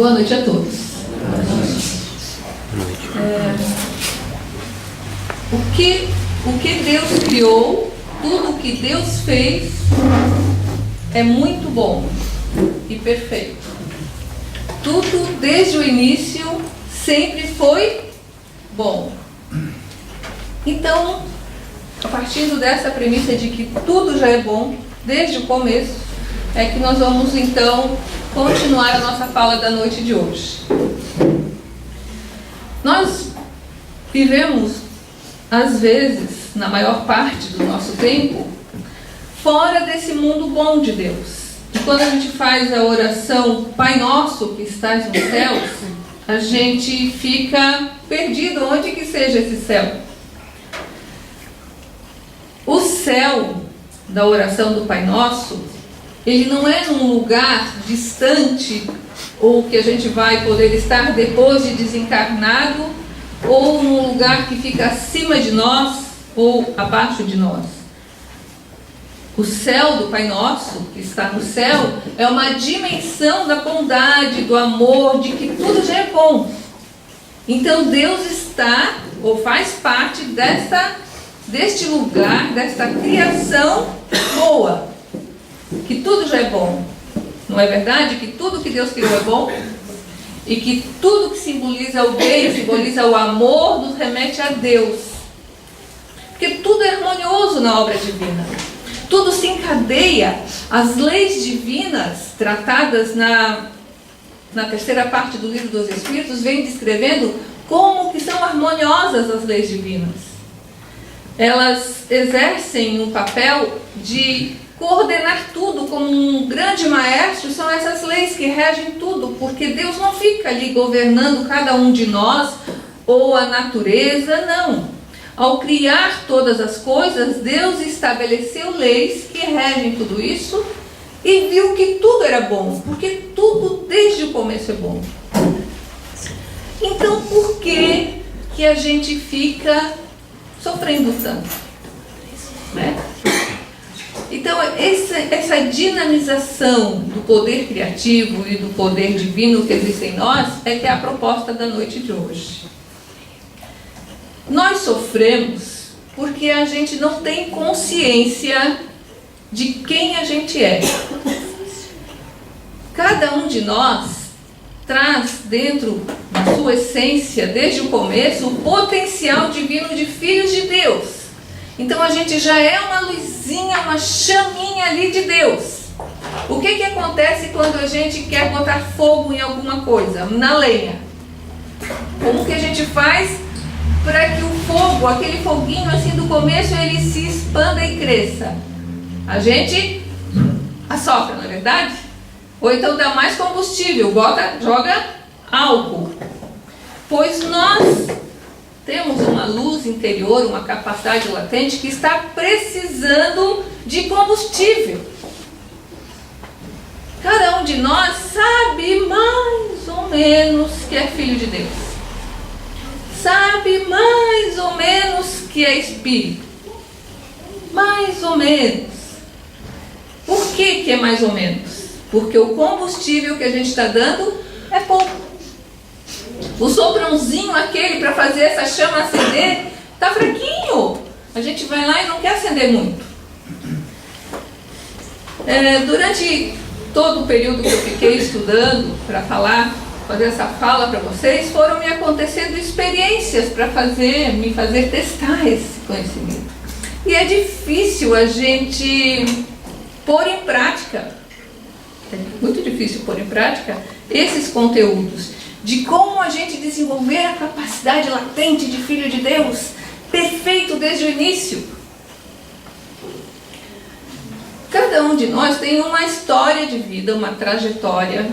Boa noite a todos. O que Deus criou, tudo o que Deus fez é muito bom e perfeito. Tudo desde o início sempre foi bom. Então, a partir dessa premissa de que tudo já é bom desde o começo, é que nós vamos então continuar a nossa fala da noite de hoje. Nós vivemos, às vezes, na maior parte do nosso tempo, fora desse mundo bom de Deus. E quando a gente faz a oração Pai Nosso que estás nos céus, a gente fica perdido onde que seja esse céu. O céu da oração do Pai Nosso, ele não é num lugar distante, ou que a gente vai poder estar depois de desencarnado, ou num lugar que fica acima de nós, ou abaixo de nós. O céu do Pai Nosso, que está no céu, é uma dimensão da bondade, do amor, de que tudo já é bom. Então Deus está, ou faz parte deste lugar, desta criação boa. Que tudo já é bom. Não é verdade? Que tudo que Deus criou é bom? E que tudo que simboliza o bem, simboliza o amor, nos remete a Deus. Porque tudo é harmonioso na obra divina. Tudo se encadeia. As leis divinas, tratadas na terceira parte do Livro dos Espíritos, vem descrevendo como que são harmoniosas as leis divinas. Elas exercem um papel de coordenar tudo, como um grande maestro. São essas leis que regem tudo, porque Deus não fica ali governando cada um de nós ou a natureza, não. Ao criar todas as coisas, Deus estabeleceu leis que regem tudo isso e viu que tudo era bom, porque tudo desde o começo é bom. Então, por que a gente fica sofrendo tanto? Né? Então, essa dinamização do poder criativo e do poder divino que existe em nós é que é a proposta da noite de hoje. Nós sofremos porque a gente não tem consciência de quem a gente é. Cada um de nós traz dentro da sua essência, desde o começo, o potencial divino de filhos de Deus. Então a gente já é uma luzinha, uma chaminha ali de Deus. O que acontece quando a gente quer botar fogo em alguma coisa? Na lenha. Como que a gente faz para que o fogo, aquele foguinho assim do começo, ele se expanda e cresça? A gente assopra, não é verdade? Ou então dá mais combustível, joga álcool. Pois nós temos uma luz interior, uma capacidade latente que está precisando de combustível. Cada um de nós sabe mais ou menos que é filho de Deus. Sabe mais ou menos que é espírito. Mais ou menos. Por que é mais ou menos? Porque o combustível que a gente está dando é pouco. O sobrãozinho aquele para fazer essa chama acender está fraquinho. A gente vai lá e não quer acender muito. Durante todo o período que eu fiquei estudando para fazer essa fala para vocês, foram me acontecendo experiências para me fazer testar esse conhecimento. E é difícil a gente pôr em prática, é muito difícil pôr em prática esses conteúdos, de como a gente desenvolver a capacidade latente de filho de Deus, perfeito desde o início. Cada um de nós tem uma história de vida, uma trajetória,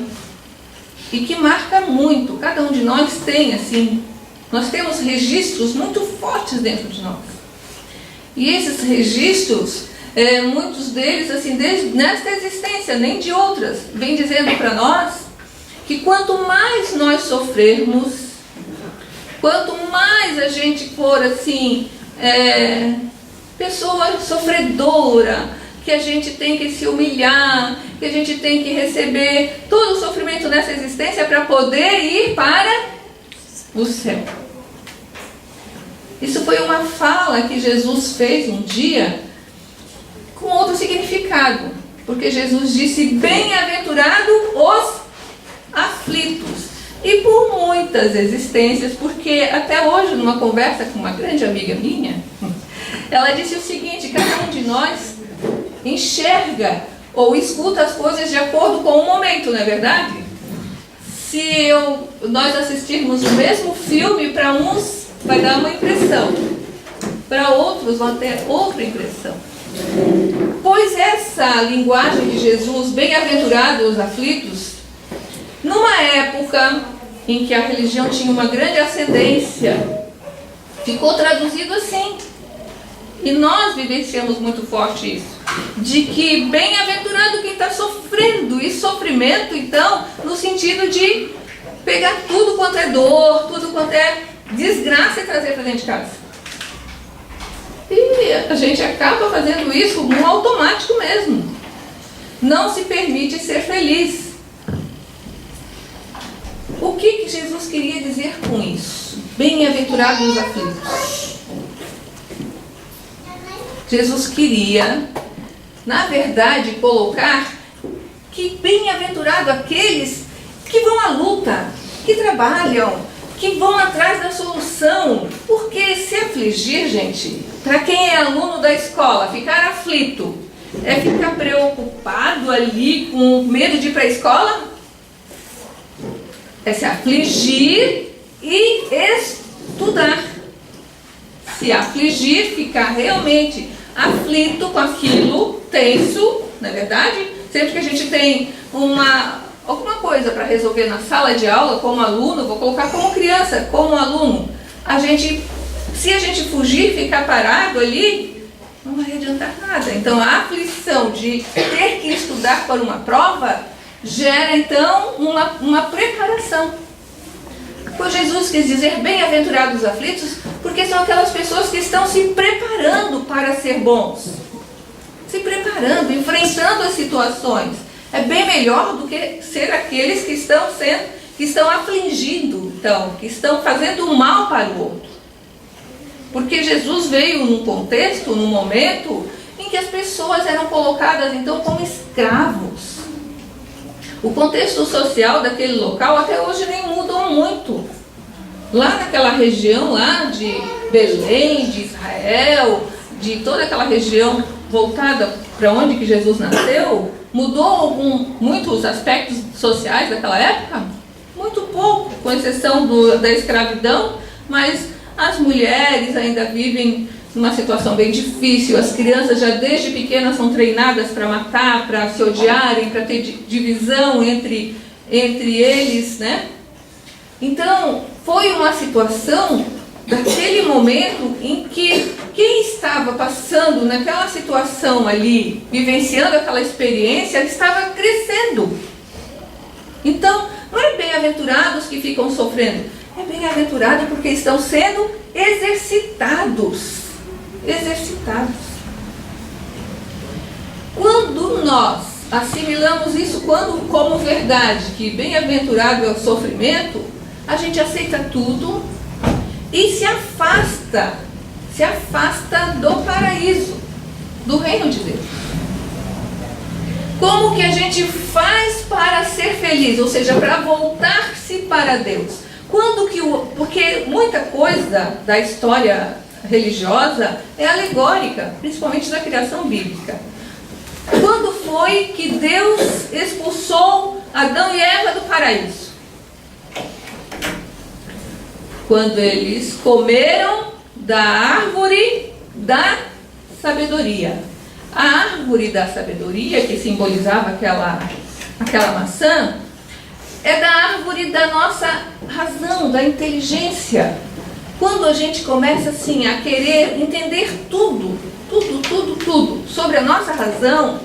e que marca muito. Cada um de nós tem, assim, nós temos registros muito fortes dentro de nós. E esses registros, muitos deles, assim, nesta existência, nem de outras, vem dizendo para nós que quanto mais nós sofrermos, quanto mais a gente for assim, pessoa sofredora, que a gente tem que se humilhar, que a gente tem que receber todo o sofrimento nessa existência para poder ir para o céu. Isso foi uma fala que Jesus fez um dia com outro significado, porque Jesus disse: bem-aventurado os aflitos. E por muitas existências, porque até hoje, numa conversa com uma grande amiga minha, ela disse o seguinte: cada um de nós enxerga ou escuta as coisas de acordo com o momento, não é verdade? Se nós assistirmos o mesmo filme, para uns vai dar uma impressão, para outros vão ter outra impressão. Pois essa linguagem de Jesus, bem-aventurados os aflitos, numa época em que a religião tinha uma grande ascendência, ficou traduzido assim. E nós vivenciamos muito forte isso, de que bem-aventurado quem está sofrendo, e sofrimento, então, no sentido de pegar tudo quanto é dor, tudo quanto é desgraça e trazer para dentro de casa. E a gente acaba fazendo isso no automático mesmo. Não se permite ser feliz. O que Jesus queria dizer com isso? Bem-aventurados os aflitos. Jesus queria, na verdade, colocar que bem-aventurado aqueles que vão à luta, que trabalham, que vão atrás da solução. Porque se afligir, gente, para quem é aluno da escola, ficar aflito é ficar preocupado ali, com medo de ir para a escola? É se afligir e estudar. Se afligir, ficar realmente aflito com aquilo, tenso, não é verdade? Sempre que a gente tem alguma coisa para resolver na sala de aula, como aluno, vou colocar como criança, como aluno, se a gente fugir, ficar parado ali, não vai adiantar nada. Então a aflição de ter que estudar para uma prova gera então uma preparação. Pois Jesus quis dizer bem-aventurados os aflitos, porque são aquelas pessoas que estão se preparando para ser bons. Se preparando, enfrentando as situações. É bem melhor do que ser aqueles que estão afligindo, então, que estão fazendo mal para o outro. Porque Jesus veio num contexto, num momento, em que as pessoas eram colocadas então como escravos. O contexto social daquele local até hoje nem mudou muito. Lá naquela região lá de Belém, de Israel, de toda aquela região voltada para onde que Jesus nasceu, mudou muitos aspectos sociais daquela época? Muito pouco, com exceção da escravidão, mas as mulheres ainda vivem numa situação bem difícil, as crianças já desde pequenas são treinadas para matar, para se odiarem, para ter divisão entre eles, né? Então, foi uma situação daquele momento em que quem estava passando naquela situação ali, vivenciando aquela experiência, estava crescendo. Então, não é bem-aventurados que ficam sofrendo, é bem-aventurado porque estão sendo exercitados. Quando nós assimilamos isso como verdade, que bem-aventurado é o sofrimento, a gente aceita tudo e se afasta do paraíso, do reino de Deus. Como que a gente faz para ser feliz? Ou seja, para voltar-se para Deus. Porque muita coisa da história religiosa é alegórica, principalmente da criação bíblica. Quando foi que Deus expulsou Adão e Eva do paraíso? Quando eles comeram da árvore da sabedoria. A árvore da sabedoria, que simbolizava aquela maçã, é da árvore da nossa razão, da inteligência. Quando a gente começa assim a querer entender tudo sobre a nossa razão,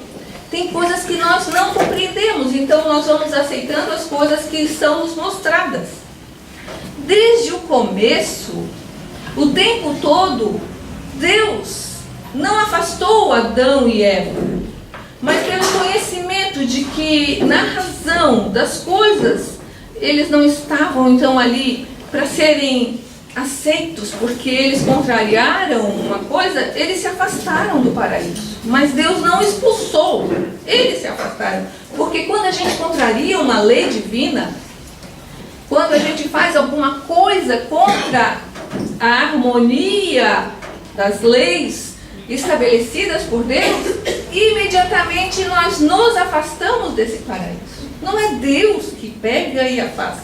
tem coisas que nós não compreendemos, então nós vamos aceitando as coisas que são nos mostradas. Desde o começo, o tempo todo, Deus não afastou Adão e Eva. mas pelo conhecimento de que na razão das coisas eles não estavam então ali para serem aceitos, porque eles contrariaram uma coisa, eles se afastaram do paraíso. Mas Deus não expulsou, eles se afastaram. Porque quando a gente contraria uma lei divina, quando a gente faz alguma coisa contra a harmonia das leis estabelecidas por Deus, imediatamente nós nos afastamos desse paraíso. Não é Deus que pega e afasta.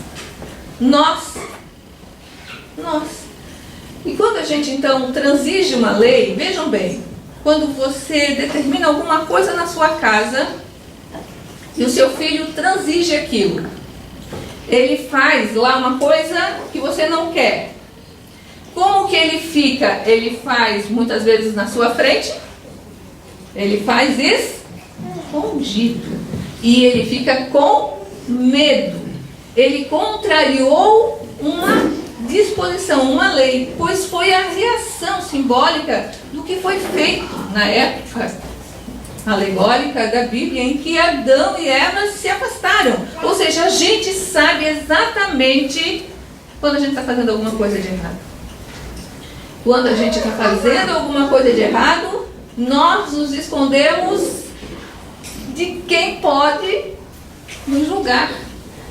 Nós. E quando a gente então transige uma lei, vejam bem, quando você determina alguma coisa na sua casa e o seu filho transige aquilo, ele faz lá uma coisa que você não quer. Como que ele fica? Ele faz muitas vezes na sua frente, ele faz escondido e ele fica com medo. Ele contrariou uma disposição, uma lei, pois foi a reação simbólica do que foi feito na época alegórica da Bíblia, em que Adão e Eva se afastaram. Ou seja, a gente sabe exatamente quando a gente está fazendo alguma coisa de errado. Quando a gente está fazendo alguma coisa de errado, nós nos escondemos de quem pode nos julgar.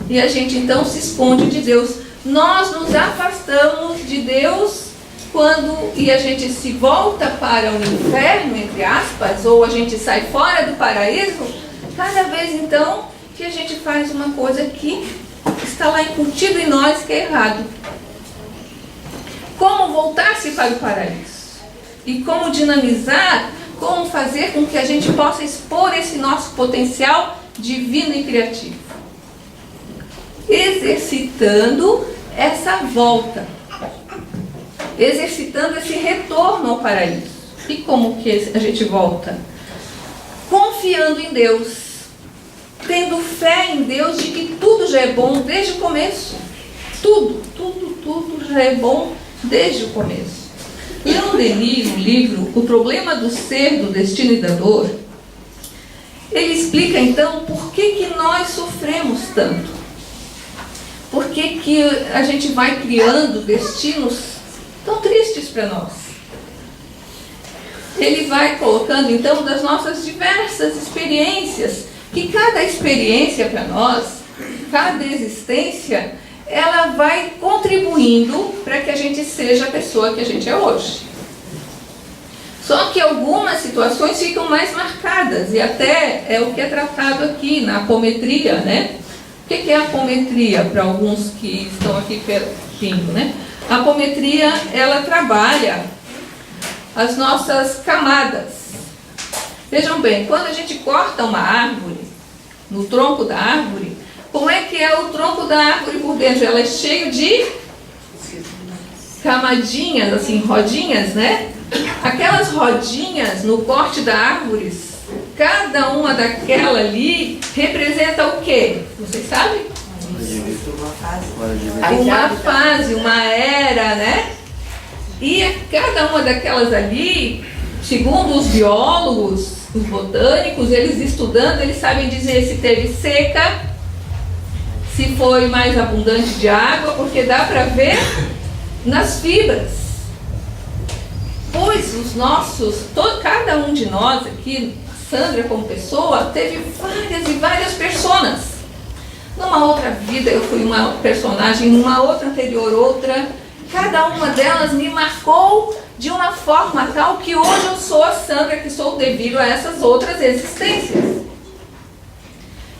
E a gente então se esconde de Deus. Nós nos afastamos de Deus e a gente se volta para o inferno, entre aspas, ou a gente sai fora do paraíso, cada vez então que a gente faz uma coisa que está lá incutido em nós que é errado. Como voltar-se para o paraíso? E como dinamizar, como fazer com que a gente possa expor esse nosso potencial divino e criativo? Exercitando essa volta, exercitando esse retorno ao paraíso. E como que a gente volta? Confiando em Deus, tendo fé em Deus de que tudo já é bom desde o começo. Tudo já é bom desde o começo. Leon Denis, no livro O Problema do Ser, do Destino e da Dor, ele explica então por que nós sofremos tanto. Por que a gente vai criando destinos tão tristes para nós? Ele vai colocando então das nossas diversas experiências, que cada experiência para nós, cada existência, ela vai contribuindo para que a gente seja a pessoa que a gente é hoje. Só que algumas situações ficam mais marcadas, e até é o que é tratado aqui na apometria, né? O que é a apometria para alguns que estão aqui pertinho, né? A apometria, ela trabalha as nossas camadas. Vejam bem, quando a gente corta uma árvore, no tronco da árvore, como é que é o tronco da árvore por dentro? Ela é cheia de camadinhas, assim, rodinhas, né? Aquelas rodinhas no corte da árvore, cada uma daquela ali representa o quê? Vocês sabem? Uma fase, uma era, né? E cada uma daquelas ali, segundo os biólogos, os botânicos, eles estudando, eles sabem dizer se teve seca, se foi mais abundante de água, porque dá para ver nas fibras. Pois cada um de nós aqui, Sandra como pessoa, teve várias e várias personas. Numa outra vida eu fui uma personagem, numa outra anterior outra. Cada uma delas me marcou de uma forma tal que hoje eu sou a Sandra que sou devido a essas outras existências.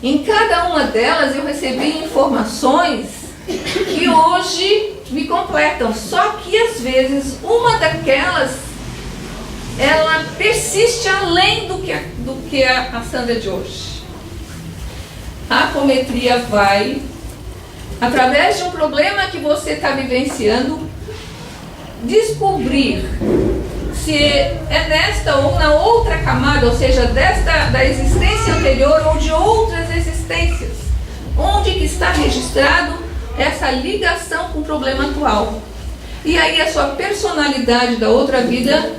Em cada uma delas eu recebi informações que hoje me completam. Só que às vezes uma daquelas ela persiste além do que a Sandra de hoje. A apometria vai, através de um problema que você está vivenciando, descobrir se é nesta ou na outra camada, ou seja, da existência anterior ou de outras existências, onde que está registrado essa ligação com o problema atual. E aí a sua personalidade da outra vida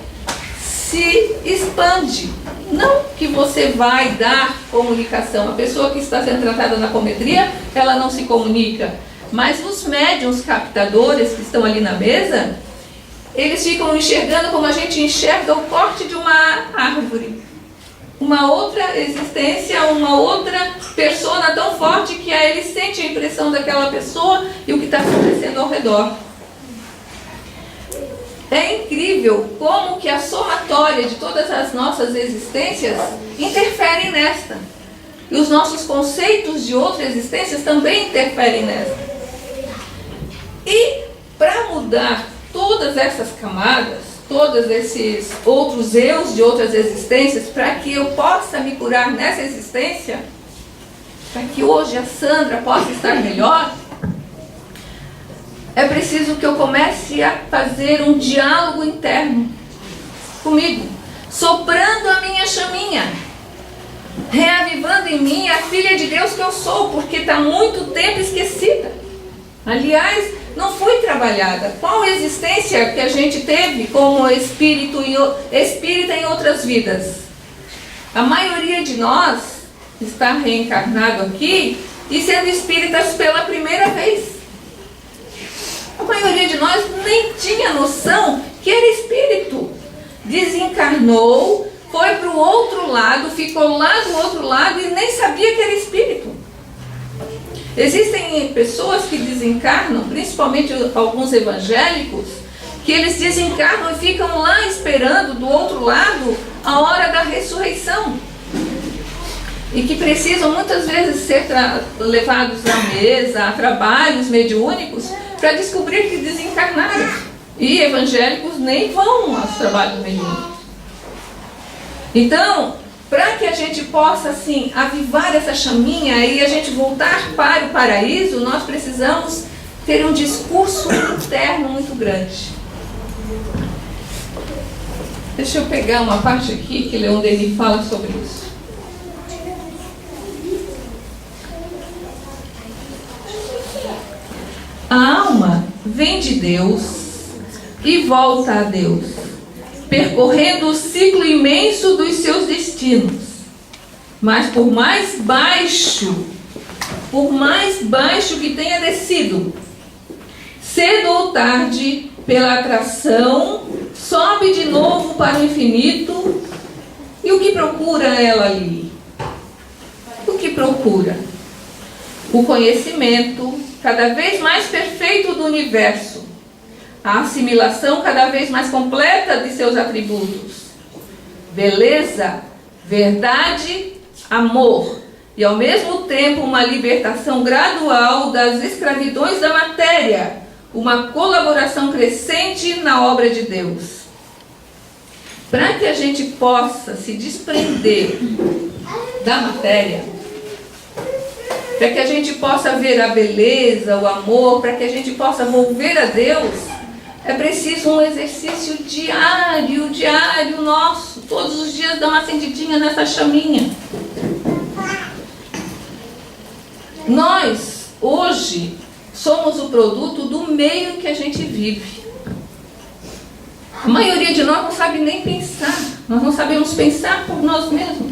se expande Não que você vai dar comunicação. A pessoa que está sendo tratada na cometria, ela não se comunica. Mas os médiuns captadores que estão ali na mesa, eles ficam enxergando como a gente enxerga o corte de uma árvore. Uma outra existência, uma outra persona tão forte que ele sente a impressão daquela pessoa e o que está acontecendo ao redor. É incrível como que a somatória de todas as nossas existências interferem nesta. E os nossos conceitos de outras existências também interferem nesta. E para mudar todas essas camadas, todos esses outros eus de outras existências, para que eu possa me curar nessa existência, para que hoje a Sandra possa estar melhor, é preciso que eu comece a fazer um diálogo interno comigo, soprando a minha chaminha, reavivando em mim a filha de Deus que eu sou, porque está muito tempo esquecida. Aliás, não foi trabalhada. Qual existência que a gente teve como espírita em outras vidas? A maioria de nós está reencarnado aqui e sendo espíritas pela primeira vez. A maioria de nós nem tinha noção que era espírito. Desencarnou, foi para o outro lado, ficou lá do outro lado e nem sabia que era espírito. Existem pessoas que desencarnam, principalmente alguns evangélicos, que eles desencarnam e ficam lá esperando do outro lado a hora da ressurreição. E que precisam muitas vezes ser levados à mesa, a trabalhos mediúnicos, para descobrir que desencarnaram. E evangélicos nem vão aos trabalhos mediúnicos. Então, para que a gente possa, assim, avivar essa chaminha e a gente voltar para o paraíso, nós precisamos ter um discurso interno muito grande. Deixa eu pegar uma parte aqui, que Leon Denis fala sobre isso. A alma vem de Deus e volta a Deus, percorrendo o ciclo imenso dos seus destinos. Mas por mais baixo que tenha descido, cedo ou tarde, pela atração, sobe de novo para o infinito. E o que procura ela ali? O que procura? O conhecimento cada vez mais perfeito do universo, a assimilação cada vez mais completa de seus atributos, beleza, verdade, amor, e ao mesmo tempo uma libertação gradual das escravidões da matéria, uma colaboração crescente na obra de Deus. Para que a gente possa se desprender da matéria, para que a gente possa ver a beleza, o amor, para que a gente possa volver a Deus, é preciso um exercício diário nosso, todos os dias dar uma acendidinha nessa chaminha. Nós, hoje, somos o produto do meio que a gente vive. A maioria de nós não sabe nem pensar, nós não sabemos pensar por nós mesmos.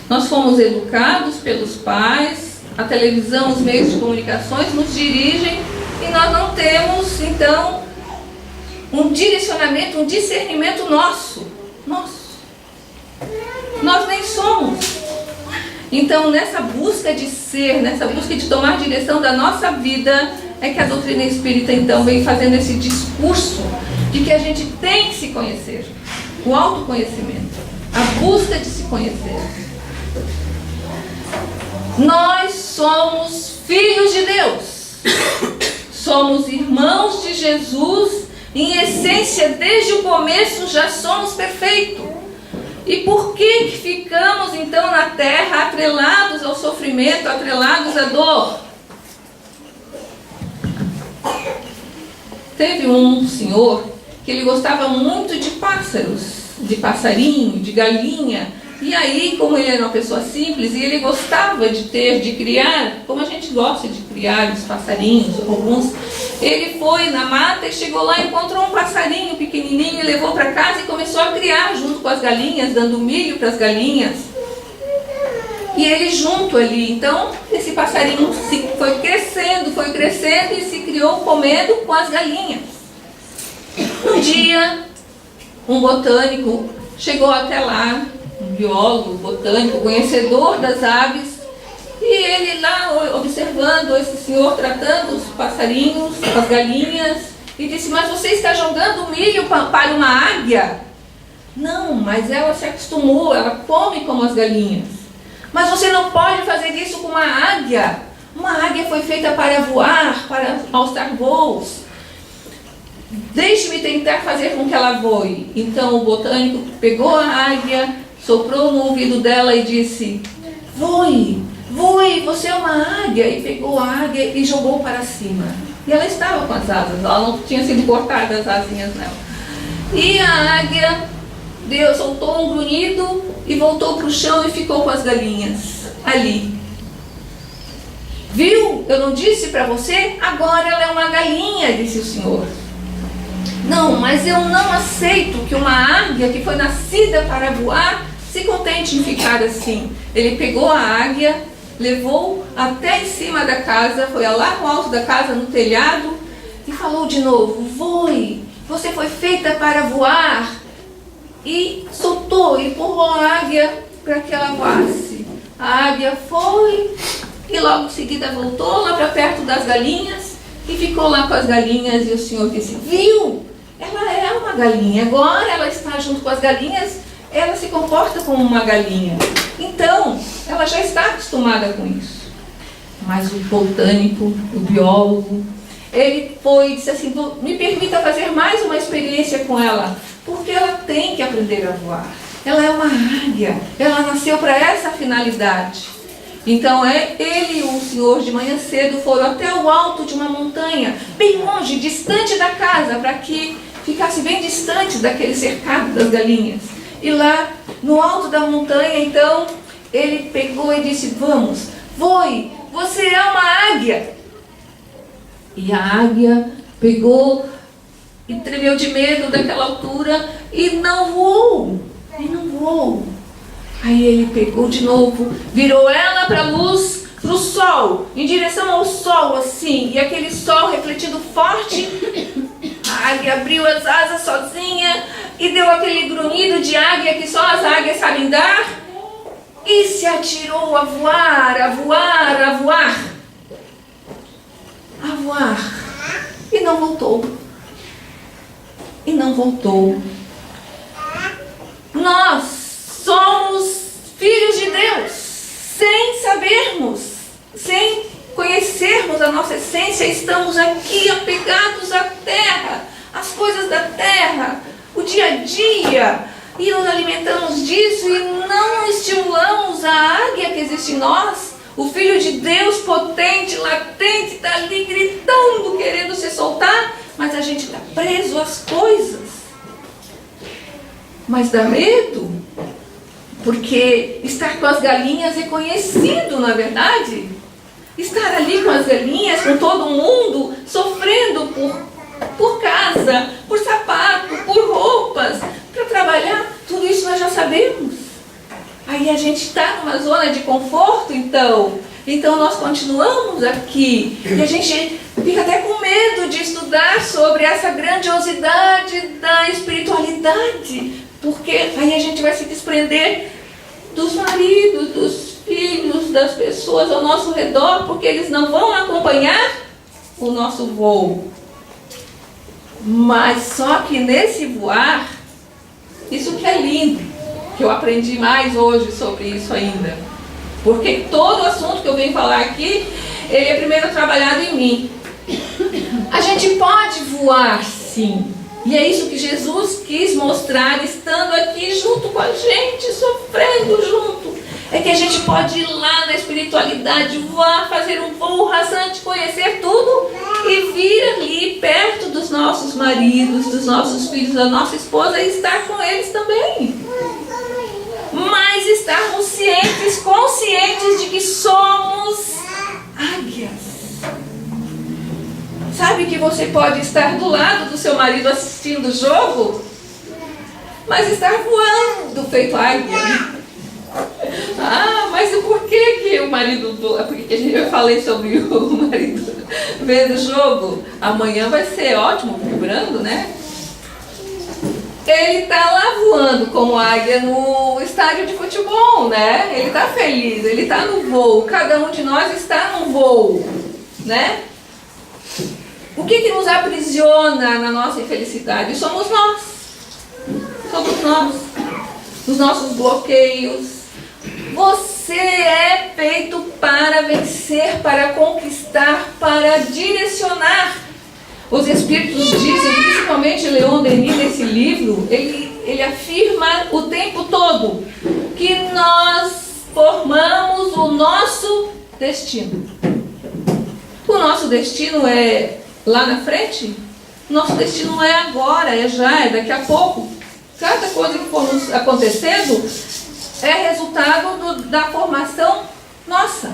Nós fomos educados pelos pais, a televisão, os meios de comunicações nos dirigem e nós não temos, então, um direcionamento, um discernimento nosso. Nós nem somos. Então, nessa busca de ser, nessa busca de tomar direção da nossa vida, é que a doutrina espírita, então, vem fazendo esse discurso de que a gente tem que se conhecer. O autoconhecimento, a busca de se conhecer. Nós somos filhos de Deus, somos irmãos de Jesus, em essência, desde o começo já somos perfeitos. E por que ficamos então na terra atrelados ao sofrimento, atrelados à dor? Teve um senhor que ele gostava muito de pássaros, de passarinho, de galinha. E aí, como ele era uma pessoa simples e ele gostava de criar, como a gente gosta de criar os passarinhos, alguns, ele foi na mata e chegou lá e encontrou um passarinho pequenininho. pequenininho, e levou para casa e começou a criar junto com as galinhas, dando milho para as galinhas. E ele junto ali. Então, esse passarinho foi crescendo e se criou comendo com as galinhas. Um dia, um botânico chegou até lá, um biólogo, botânico, conhecedor das aves, e ele lá observando esse senhor tratando os passarinhos, as galinhas, e disse: mas você está jogando milho para uma águia? Não, mas ela se acostumou, ela come como as galinhas. Mas você não pode fazer isso com uma águia. Uma águia foi feita para voar, para alçar voos. Deixe-me tentar fazer com que ela voe. Então o botânico pegou a águia, soprou no ouvido dela e disse: voe, voe, você é uma águia. E pegou a águia e jogou para cima. E ela estava com as asas, ela não tinha sido cortada as asinhas nela. E a águia soltou um grunhido e voltou para o chão e ficou com as galinhas ali. Viu? Eu não disse para você? Agora ela é uma galinha, disse o Senhor. Não, mas eu não aceito que uma águia que foi nascida para voar se contente em ficar assim. Ele pegou a águia, levou até em cima da casa, foi lá no alto da casa, no telhado, e falou de novo: voe, você foi feita para voar. E soltou, empurrou a águia para que ela voasse. A águia foi e logo em seguida voltou lá para perto das galinhas e ficou lá com as galinhas. E o Senhor disse: viu? Ela é uma galinha, agora ela está junto com as galinhas, ela se comporta como uma galinha. Então, ela já está acostumada com isso. Mas o botânico, o biólogo, ele foi e disse assim: me permita fazer mais uma experiência com ela, porque ela tem que aprender a voar. Ela é uma águia, ela nasceu para essa finalidade. Então ele e o Senhor de manhã cedo foram até o alto de uma montanha, bem longe, distante da casa, para que ficasse bem distante daquele cercado das galinhas. E lá no alto da montanha, então, ele pegou e disse: vamos, voe, você é uma águia. E a águia pegou e tremeu de medo daquela altura e não voou. Aí ele pegou de novo, virou ela para a luz, para o sol, em direção ao sol assim, e aquele sol refletindo forte. A águia abriu as asas sozinha e deu aquele grunhido de águia que só as águias sabem dar e se atirou a voar, a voar, a voar. A voar. E não voltou. Nós somos filhos de Deus, sem sabermos, sem conhecermos a nossa essência. Estamos aqui apegados à terra, às coisas da terra, o dia a dia, e nos alimentamos disso e não estimulamos a águia que existe em nós. O Filho de Deus potente, latente, está ali gritando, querendo se soltar, mas a gente está preso às coisas. Mas dá medo, porque estar com as galinhas é conhecido, não é verdade? Estar ali com as galinhas, com todo mundo, sofrendo por casa, por sapato, por roupas, para trabalhar, tudo isso nós já sabemos. Aí a gente está numa zona de conforto, então nós continuamos aqui. E a gente fica até com medo de estudar sobre essa grandiosidade da espiritualidade, porque aí a gente vai se desprender dos maridos, dos filhos, das pessoas ao nosso redor, porque eles não vão acompanhar o nosso voo. Mas só que nesse voar, isso que é lindo, que eu aprendi mais hoje sobre isso ainda. Porque todo o assunto que eu venho falar aqui, ele é primeiro trabalhado em mim. A gente pode voar, sim. E é isso que Jesus quis mostrar, estando aqui junto com a gente, sofrendo junto. É que a gente pode ir lá na espiritualidade, voar, fazer um voo rasante, conhecer tudo e vir ali perto dos nossos maridos, dos nossos filhos, da nossa esposa e estar com eles também. Mas estarmos cientes, conscientes de que somos águias. Sabe que você pode estar do lado do seu marido assistindo o jogo, mas estar voando feito águia. Ah, mas e por que o marido... Porque eu falei sobre o marido vendo o jogo. Amanhã vai ser ótimo, vibrando, né? Ele está lá voando como águia no estádio de futebol, né? Ele está feliz, ele está no voo. Cada um de nós está no voo, né? O que nos aprisiona na nossa infelicidade? Somos nós. Somos nós. Os nossos bloqueios. Você é feito para vencer, para conquistar, para direcionar. Os Espíritos dizem, principalmente Leon Denis nesse livro, ele afirma o tempo todo que nós formamos o nosso destino. O nosso destino é lá na frente? Nosso destino é agora, é já, é daqui a pouco. Cada coisa que for nos acontecendo é resultado da formação nossa.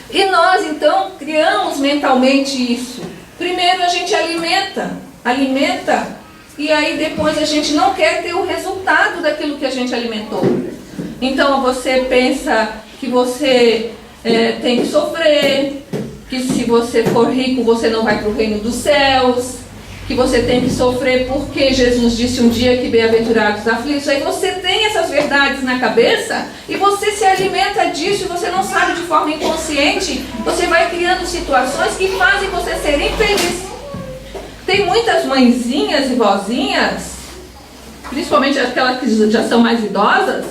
E nós, então, criamos mentalmente isso. Primeiro a gente alimenta, e aí depois a gente não quer ter o resultado daquilo que a gente alimentou. Então você pensa que você tem que sofrer, que se você for rico você não vai para o reino dos céus, que você tem que sofrer porque Jesus disse um dia que bem-aventurados os aflitos. Aí você tem essas verdades na cabeça e você se alimenta disso e você não sabe, de forma inconsciente, você vai criando situações que fazem você ser infeliz. Tem muitas mãezinhas e vozinhas, principalmente aquelas que já são mais idosas,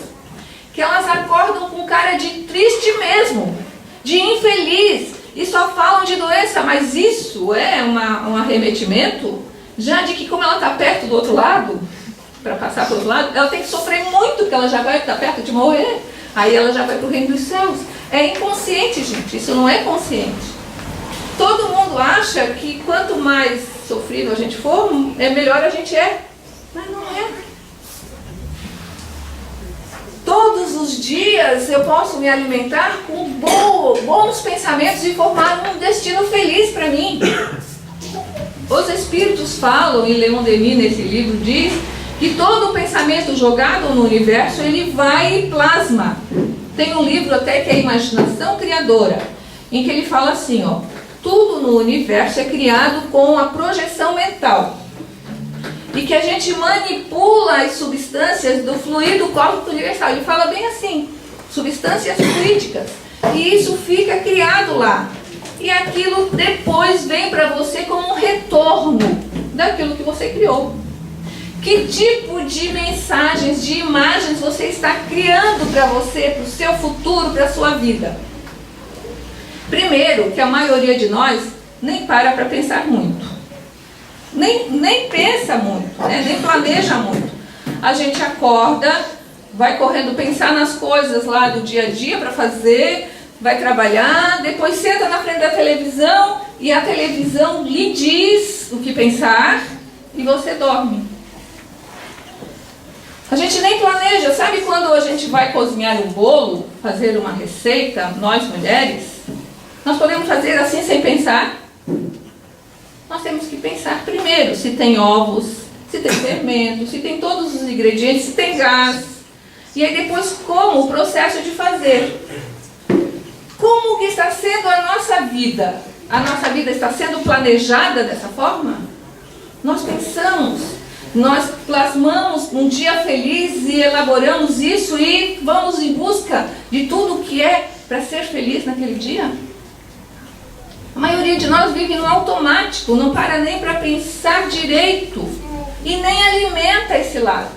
que elas acordam com cara de triste mesmo, de infeliz, e só falam de doença, mas isso é um arremetimento já de que, como ela está perto do outro lado, para passar para o outro lado, ela tem que sofrer muito, que ela já vai estar perto de morrer, aí ela já vai para o reino dos céus. É inconsciente, gente, isso não é consciente. Todo mundo acha que quanto mais sofrível a gente for, melhor a gente é, mas não é. Todos os dias eu posso me alimentar com bons pensamentos e formar um destino feliz para mim. Os Espíritos falam, e Leon Denis nesse livro diz, que todo pensamento jogado no universo, ele vai e plasma. Tem um livro até que é Imaginação Criadora, em que ele fala assim, ó, tudo no universo é criado com a projeção mental. E que a gente manipula as substâncias do fluido cósmico universal. Ele fala bem assim, substâncias fluídicas. E isso fica criado lá. E aquilo depois vem para você como um retorno daquilo que você criou. Que tipo de mensagens, de imagens você está criando para você, para o seu futuro, para a sua vida? Primeiro, que a maioria de nós nem para pensar muito. Nem pensa muito, né? Nem planeja muito. A gente acorda, vai correndo pensar nas coisas lá do dia a dia para fazer, vai trabalhar, depois senta na frente da televisão e a televisão lhe diz o que pensar e você dorme. A gente nem planeja. Sabe quando a gente vai cozinhar um bolo, fazer uma receita, nós mulheres, nós podemos fazer assim sem pensar? Nós temos que pensar primeiro se tem ovos, se tem fermento, se tem todos os ingredientes, se tem gás. E aí depois como o processo de fazer. Como que está sendo a nossa vida? A nossa vida está sendo planejada dessa forma? Nós pensamos, nós plasmamos um dia feliz e elaboramos isso e vamos em busca de tudo o que é para ser feliz naquele dia? A maioria de nós vive no automático, não para nem para pensar direito e nem alimenta esse lado.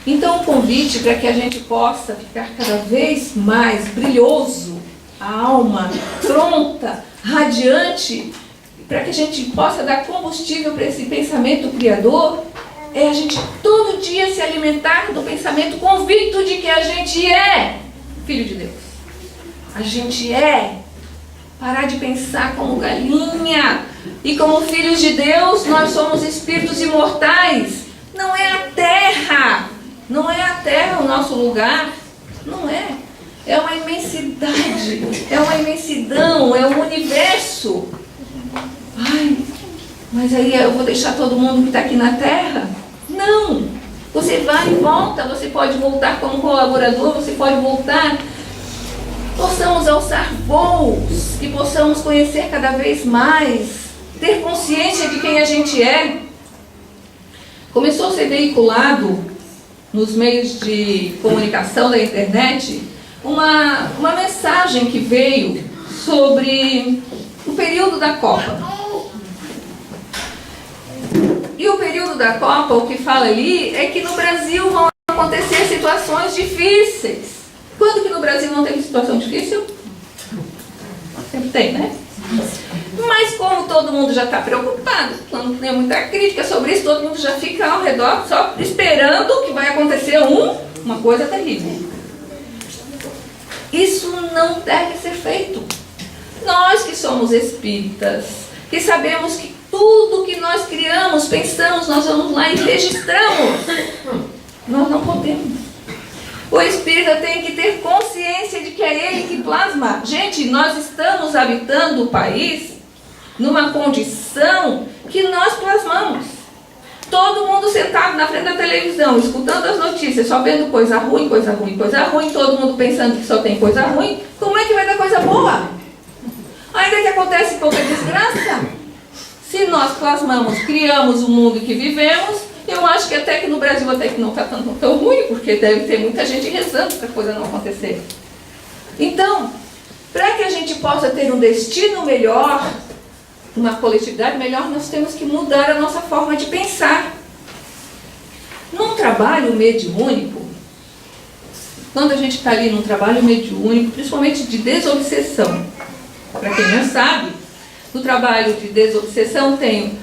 Então o convite para que a gente possa ficar cada vez mais brilhoso, a alma pronta, radiante, para que a gente possa dar combustível para esse pensamento criador, é a gente todo dia se alimentar do pensamento convicto de que a gente é filho de Deus. A gente é. Parar de pensar como galinha. E como filhos de Deus, nós somos espíritos imortais. Não é a terra. Não é a terra o nosso lugar. Não é. É uma imensidade. É uma imensidão. É um universo. ai, mas aí eu vou deixar todo mundo que está aqui na Terra? Não! Você vai e volta, você pode voltar como colaborador, você pode voltar. Possamos alçar voos, que possamos conhecer cada vez mais, ter consciência de quem a gente é. Começou a ser veiculado nos meios de comunicação da internet uma mensagem que veio sobre o período da Copa. E o período da Copa, o que fala ali, é que no Brasil vão acontecer situações difíceis. Quando que no Brasil não teve situação difícil? Sempre tem, né? Mas como todo mundo já está preocupado, quando tem muita crítica sobre isso, todo mundo já fica ao redor só esperando que vai acontecer uma coisa terrível. Isso não deve ser feito. Nós que somos espíritas, que sabemos que tudo que nós criamos, pensamos, nós vamos lá e registramos. Nós não podemos. O espírita tem que ter consciência de que é ele que plasma. Gente, nós estamos habitando o país numa condição que nós plasmamos. Todo mundo sentado na frente da televisão, escutando as notícias, só vendo coisa ruim, coisa ruim, coisa ruim, todo mundo pensando que só tem coisa ruim. Como é que vai dar coisa boa? Ainda que acontece pouca desgraça. Se nós plasmamos, criamos o mundo que vivemos, eu acho que até que no Brasil até que não está tão ruim, porque deve ter muita gente rezando para a coisa não acontecer. Então, para que a gente possa ter um destino melhor, uma coletividade melhor, nós temos que mudar a nossa forma de pensar. Num trabalho mediúnico, quando a gente está ali num trabalho mediúnico, principalmente de desobsessão, para quem não sabe, no trabalho de desobsessão tem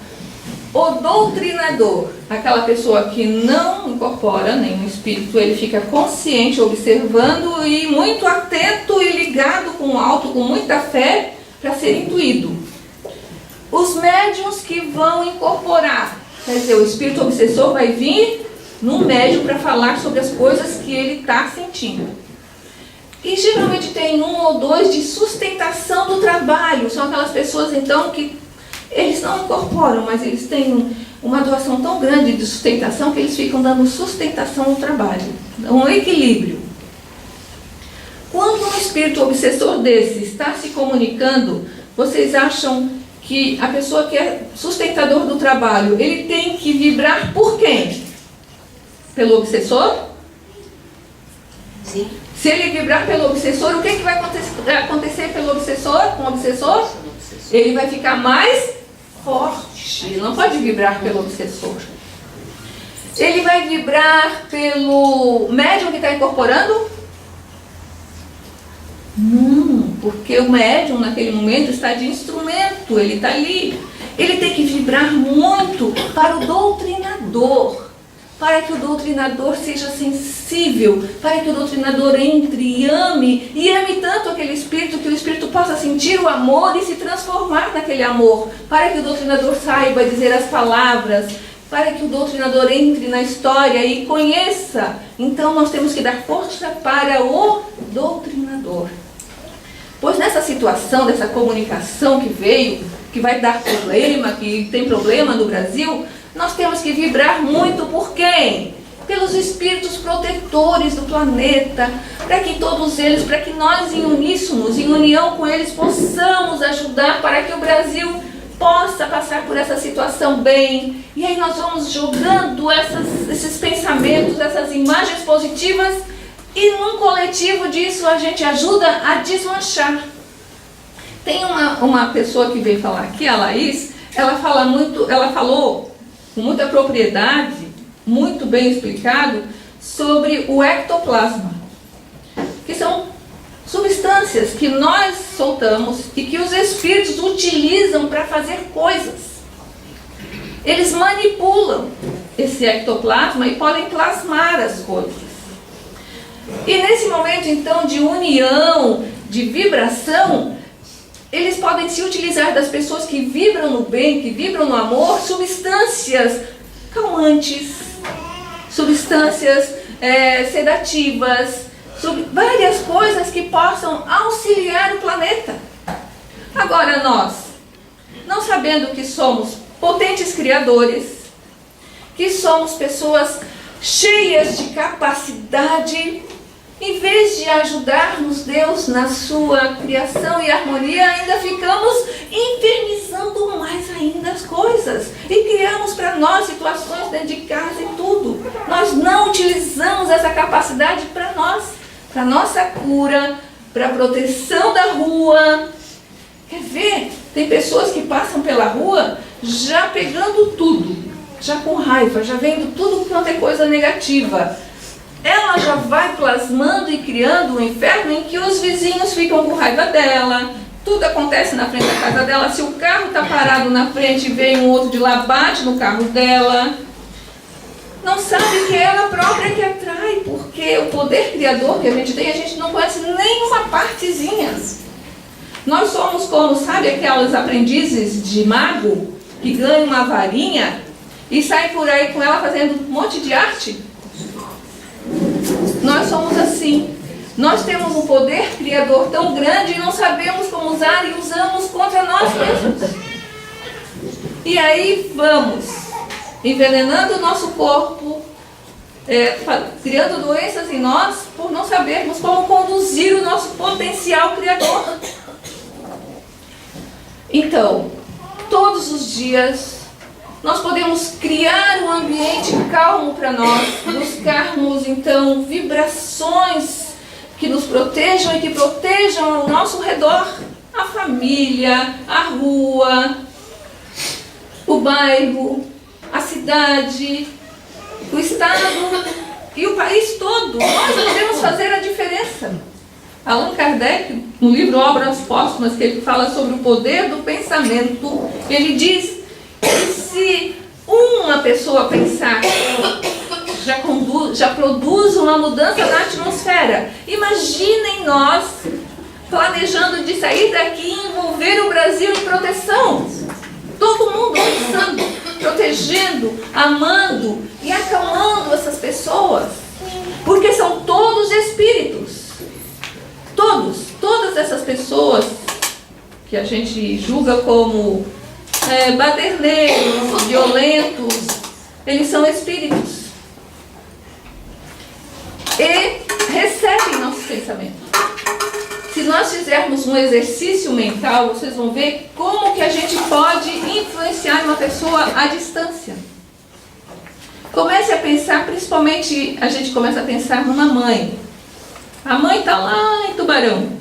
o doutrinador, aquela pessoa que não incorpora nenhum espírito, ele fica consciente, observando e muito atento e ligado com o alto, com muita fé, para ser intuído. Os médiuns que vão incorporar, quer dizer, o espírito obsessor vai vir num médium para falar sobre as coisas que ele está sentindo. E geralmente tem um ou dois de sustentação do trabalho, são aquelas pessoas então que eles não incorporam, mas eles têm uma doação tão grande de sustentação que eles ficam dando sustentação ao trabalho, um equilíbrio. Quando um espírito obsessor desse está se comunicando, vocês acham que a pessoa que é sustentador do trabalho, ele tem que vibrar por quem? Pelo obsessor? Sim. Se ele vibrar pelo obsessor, o que vai acontecer pelo obsessor? Com o obsessor? Ele vai ficar mais forte. Ele não pode vibrar pelo obsessor. Ele vai vibrar pelo médium que está incorporando? Não, porque o médium naquele momento está de instrumento, ele está ali. Ele tem que vibrar muito para o doutrinador, para que o doutrinador seja sensível, para que o doutrinador entre e ame tanto aquele espírito, que o espírito possa sentir o amor e se transformar naquele amor, para que o doutrinador saiba dizer as palavras, para que o doutrinador entre na história e conheça. Então nós temos que dar força para o doutrinador. Pois nessa situação, dessa comunicação que veio, que vai dar problema, que tem problema no Brasil, nós temos que vibrar muito por quem? Pelos espíritos protetores do planeta, para que todos eles, para que nós em uníssonos, em união com eles, possamos ajudar para que o Brasil possa passar por essa situação bem. E aí nós vamos jogando esses pensamentos, essas imagens positivas, e num coletivo disso a gente ajuda a desmanchar. Tem uma pessoa que veio falar aqui, a Laís, ela falou com muita propriedade, muito bem explicado, sobre o ectoplasma, que são substâncias que nós soltamos e que os espíritos utilizam para fazer coisas. Eles manipulam esse ectoplasma e podem plasmar as coisas. E nesse momento então de união, de vibração, eles podem se utilizar das pessoas que vibram no bem, que vibram no amor, substâncias calmantes, substâncias sedativas, várias coisas que possam auxiliar o planeta. Agora nós não sabendo que somos potentes criadores, que somos pessoas cheias de capacidade. Em vez de ajudarmos Deus na sua criação e harmonia, ainda ficamos infernizando mais ainda as coisas. E criamos para nós situações dentro de casa e tudo. Nós não utilizamos essa capacidade para nós, para nossa cura, para a proteção da rua. Quer ver? Tem pessoas que passam pela rua já pegando tudo, já com raiva, já vendo tudo quanto é coisa negativa. Ela já vai plasmando e criando um inferno em que os vizinhos ficam com raiva dela. Tudo acontece na frente da casa dela. Se o carro está parado na frente e vem um outro de lá, bate no carro dela. Não sabe que é ela própria que atrai, porque o poder criador que a gente não conhece nenhuma partezinha. Nós somos como, sabe, aquelas aprendizes de mago que ganham uma varinha e saem por aí com ela fazendo um monte de arte? Nós somos assim. Nós temos um poder criador tão grande e não sabemos como usar e usamos contra nós mesmos. E aí vamos envenenando o nosso corpo, criando doenças em nós por não sabermos como conduzir o nosso potencial criador. Então, todos os dias nós podemos criar um ambiente calmo para nós, buscarmos então vibrações que nos protejam e que protejam ao nosso redor, a família, a rua, o bairro, a cidade, o estado e o país todo. Nós podemos fazer a diferença. Allan Kardec, no livro Obras Póstumas, que ele fala sobre o poder do pensamento, ele diz que se uma pessoa pensar já produz uma mudança na atmosfera. Imaginem nós planejando de sair daqui e envolver o Brasil em proteção. Todo mundo pensando, protegendo, amando e acalmando essas pessoas. Porque são todos espíritos. Todas essas pessoas que a gente julga como baderneiros, violentos, eles são espíritos. E recebem nossos pensamentos. Se nós fizermos um exercício mental, vocês vão ver como que a gente pode influenciar uma pessoa à distância. Comece a pensar, principalmente a gente começa a pensar numa mãe. A mãe está lá em Tubarão.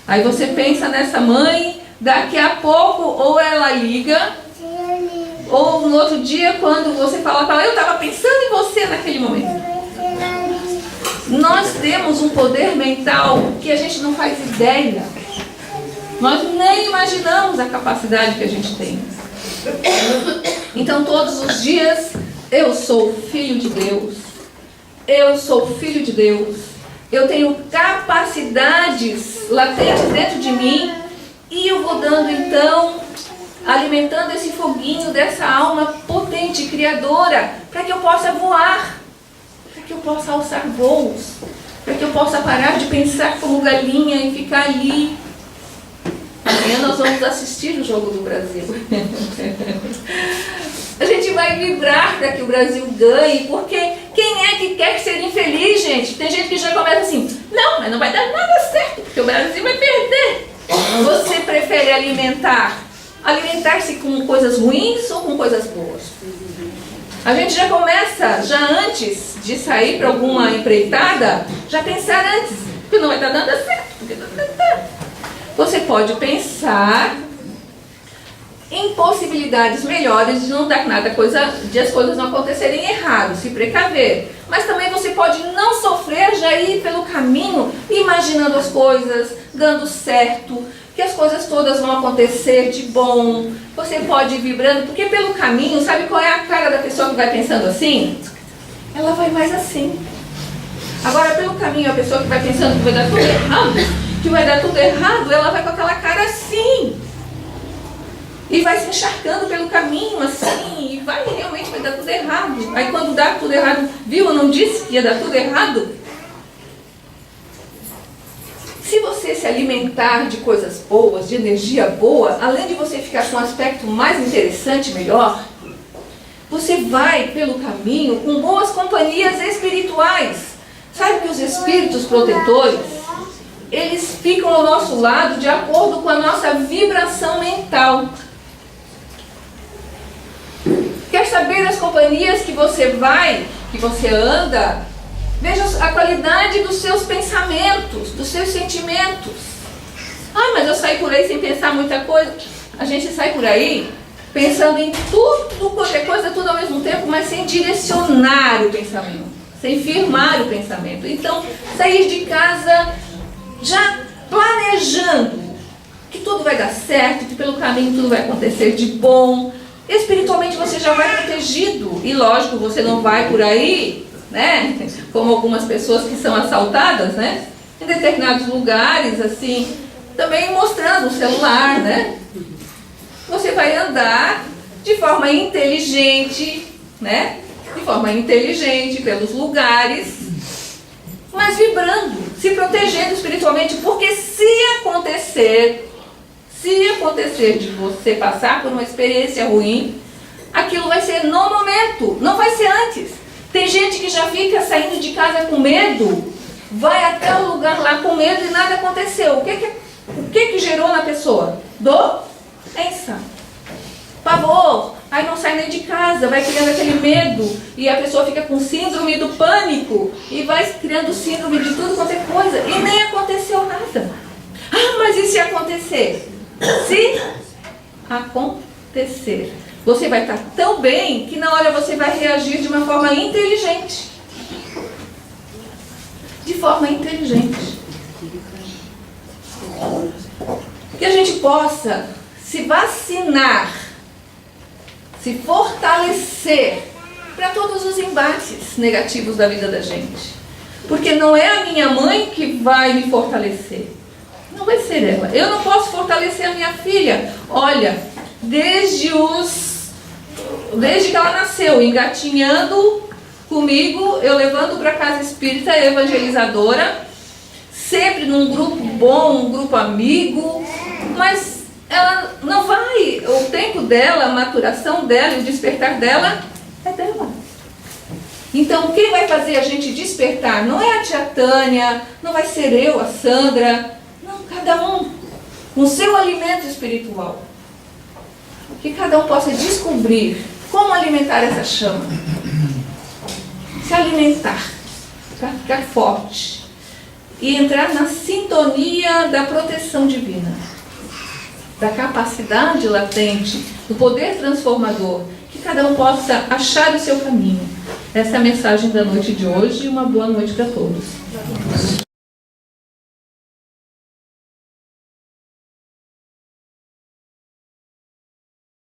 Aí você pensa nessa mãe, daqui a pouco ou ela liga, ou no outro dia quando você fala para ela, eu estava pensando em você naquele momento. Nós temos um poder mental que a gente não faz ideia. Nós nem imaginamos a capacidade que a gente tem. Então todos os dias, eu sou filho de Deus. Eu sou filho de Deus. Eu tenho capacidades latentes dentro de mim e eu vou dando então, alimentando esse foguinho dessa alma potente, criadora, para que eu possa voar, para que eu possa alçar voos, para que eu possa parar de pensar como galinha e ficar ali. Amanhã nós vamos assistir o Jogo do Brasil. A gente vai vibrar para que o Brasil ganhe, porque quem é que quer ser infeliz, gente? Tem gente que já começa assim, não, mas não vai dar nada certo, porque o Brasil vai perder. Você prefere alimentar-se com coisas ruins ou com coisas boas? A gente já começa, já antes de sair para alguma empreitada, já pensar antes, porque não vai dar nada certo. Você pode pensar em possibilidades melhores de não dar nada, de as coisas não acontecerem errado, se precaver. Mas também você pode não sofrer, já ir pelo caminho, imaginando as coisas, dando certo, que as coisas todas vão acontecer de bom. Você pode ir vibrando, porque pelo caminho, sabe qual é a cara da pessoa que vai pensando assim? Ela vai mais assim. Agora, pelo caminho, a pessoa que vai pensando que vai dar tudo errado, ela vai com aquela cara assim. E vai se encharcando pelo caminho assim, e realmente vai dar tudo errado. Aí quando dá tudo errado, viu, eu não disse que ia dar tudo errado? Se você se alimentar de coisas boas, de energia boa, além de você ficar com um aspecto mais interessante, melhor, você vai pelo caminho com boas companhias espirituais. Sabe que os espíritos protetores, eles ficam ao nosso lado de acordo com a nossa vibração mental. Quer saber das companhias que você vai, que você anda? Veja a qualidade dos seus pensamentos, dos seus sentimentos. Ah, mas eu saí por aí sem pensar muita coisa. A gente sai por aí pensando em tudo, qualquer coisa, tudo ao mesmo tempo, mas sem direcionar o pensamento, sem firmar o pensamento. Então, sair de casa já planejando que tudo vai dar certo, que pelo caminho tudo vai acontecer de bom. Espiritualmente você já vai protegido. E lógico, você não vai por aí, né, como algumas pessoas que são assaltadas, né, em determinados lugares, assim, também mostrando o celular, né. Você vai andar de forma inteligente, né, de forma inteligente pelos lugares, mas vibrando, se protegendo espiritualmente, porque se acontecer de você passar por uma experiência ruim, aquilo vai ser no momento, não vai ser antes. Tem gente que já fica saindo de casa com medo, vai até o lugar lá com medo e nada aconteceu. O que gerou na pessoa? Doença, pavor, aí não sai nem de casa, vai criando aquele medo e a pessoa fica com síndrome do pânico e vai criando síndrome de tudo quanto é coisa e nem aconteceu nada. Ah, mas e se acontecer? Se acontecer, você vai estar tão bem que na hora você vai reagir de uma forma inteligente. De forma inteligente. Que a gente possa se vacinar, se fortalecer para todos os embates negativos da vida da gente. Porque não é a minha mãe que vai me fortalecer. Não vai ser ela. Eu não posso fortalecer a minha filha. Olha, desde que ela nasceu, engatinhando comigo, eu levando para a casa espírita evangelizadora, sempre num grupo bom, um grupo amigo, mas ela não vai, o tempo dela, a maturação dela e o despertar dela é dela. Então, quem vai fazer a gente despertar não é a tia Tânia, não vai ser eu, a Sandra, não, cada um com o seu alimento espiritual. Que cada um possa descobrir como alimentar essa chama. Se alimentar, para ficar forte e entrar na sintonia da proteção divina, da capacidade latente, do poder transformador, que cada um possa achar o seu caminho. Essa é a mensagem da noite de hoje e uma boa noite para todos.